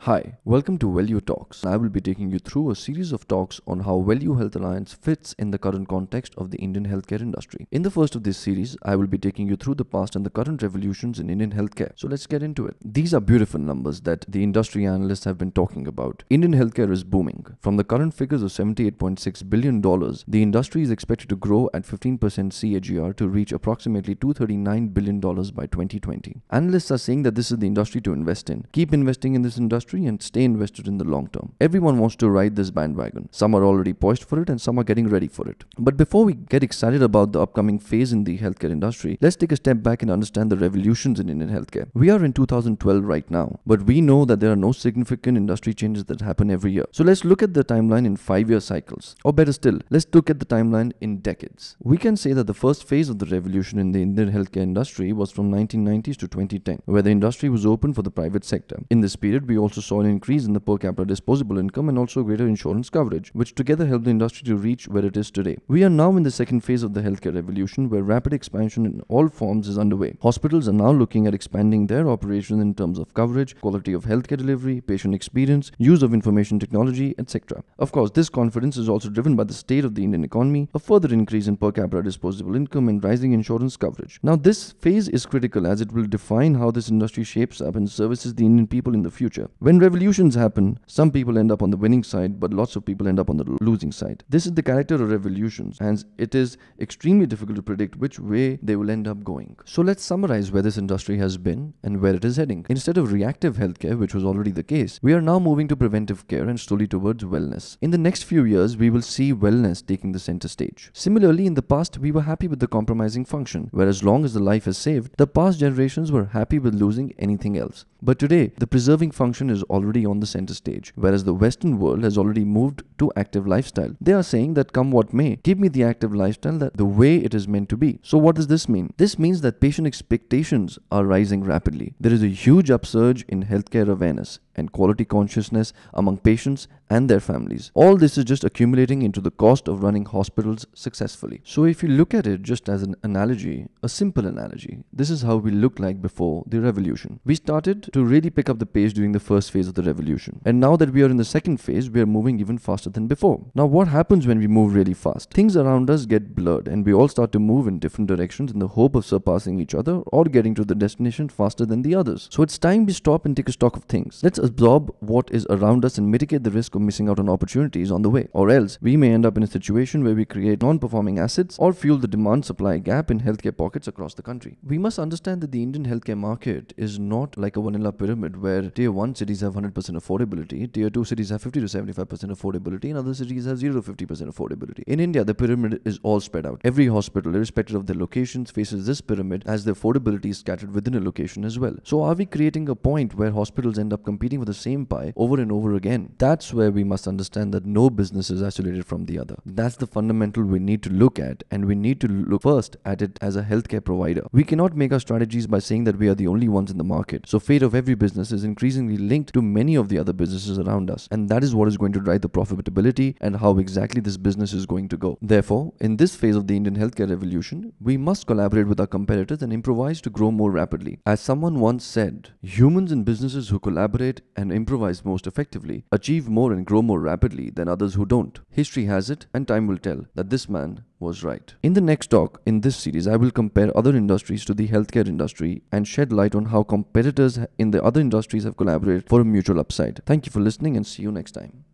Hi, welcome to Welue Talks. I will be taking you through a series of talks on how Welue Health Alliance fits in the current context of the Indian healthcare industry. In the first of this series, I will be taking you through the past and the current revolutions in Indian healthcare. So let's get into it. These are beautiful numbers that the industry analysts have been talking about. Indian healthcare is booming. From the current figures of $78.6 billion, the industry is expected to grow at 15% CAGR to reach approximately $239 billion by 2020. Analysts are saying that this is the industry to invest in. Keep investing in this industry and stay invested in the long term. Everyone wants to ride this bandwagon. Some are already poised for it and some are getting ready for it. But before we get excited about the upcoming phase in the healthcare industry, let's take a step back and understand the revolutions in Indian healthcare. We are in 2012 right now, but we know that there are no significant industry changes that happen every year. So let's look at the timeline in 5-year cycles. Or better still, let's look at the timeline in decades. We can say that the first phase of the revolution in the Indian healthcare industry was from 1990s to 2010, where the industry was open for the private sector. In this period, we also saw an increase in the per capita disposable income and also greater insurance coverage, which together helped the industry to reach where it is today. We are now in the second phase of the healthcare revolution, where rapid expansion in all forms is underway. Hospitals are now looking at expanding their operations in terms of coverage, quality of healthcare delivery, patient experience, use of information technology, etc. Of course, this confidence is also driven by the state of the Indian economy, a further increase in per capita disposable income, and rising insurance coverage. Now, this phase is critical as it will define how this industry shapes up and services the Indian people in the future. When revolutions happen, some people end up on the winning side, but lots of people end up on the losing side. This is the character of revolutions, and it is extremely difficult to predict which way they will end up going. So let's summarize where this industry has been and where it is heading. Instead of reactive healthcare, which was already the case, we are now moving to preventive care and slowly towards wellness. In the next few years, we will see wellness taking the center stage. Similarly, in the past, we were happy with the compromising function, where as long as the life is saved, the past generations were happy with losing anything else. But today, the preserving function is already on the center stage, whereas the Western world has already moved to active lifestyle. They are saying that come what may, give me the active lifestyle that the way it is meant to be. So what does this mean? This means that patient expectations are rising rapidly. There is a huge upsurge in healthcare awareness and quality consciousness among patients and their families. All this is just accumulating into the cost of running hospitals successfully. So if you look at it just as an analogy, a simple analogy, this is how we looked like before the revolution. We started to really pick up the pace during the first phase of the revolution. And now that we are in the second phase, we are moving even faster than before. Now what happens when we move really fast? Things around us get blurred and we all start to move in different directions in the hope of surpassing each other or getting to the destination faster than the others. So it's time we stop and take a stock of things. Let's absorb what is around us and mitigate the risk of missing out on opportunities on the way. Or else, we may end up in a situation where we create non-performing assets or fuel the demand-supply gap in healthcare pockets across the country. We must understand that the Indian healthcare market is not like a vanilla pyramid where tier 1 cities have 100% affordability, tier 2 cities have 50 to 75% affordability, and other cities have 0 to 50% affordability. In India, the pyramid is all spread out. Every hospital, irrespective of their locations, faces this pyramid as the affordability is scattered within a location as well. So are we creating a point where hospitals end up competing for the same pie over and over again? That's where we must understand that no business is isolated from the other. That's the fundamental we need to look at, and we need to look first at it as a healthcare provider. We cannot make our strategies by saying that we are the only ones in the market. So fate of every business is increasingly linked to many of the other businesses around us, and that is what is going to drive the profitability and how exactly this business is going to go. Therefore, in this phase of the Indian healthcare revolution, we must collaborate with our competitors and improvise to grow more rapidly. As someone once said, humans and businesses who collaborate and improvise most effectively achieve more and grow more rapidly than others who don't. History has it, and time will tell, that this man was right. In the next talk in this series, I will compare other industries to the healthcare industry and shed light on how competitors in the other industries have collaborated for a mutual upside. Thank you for listening and see you next time.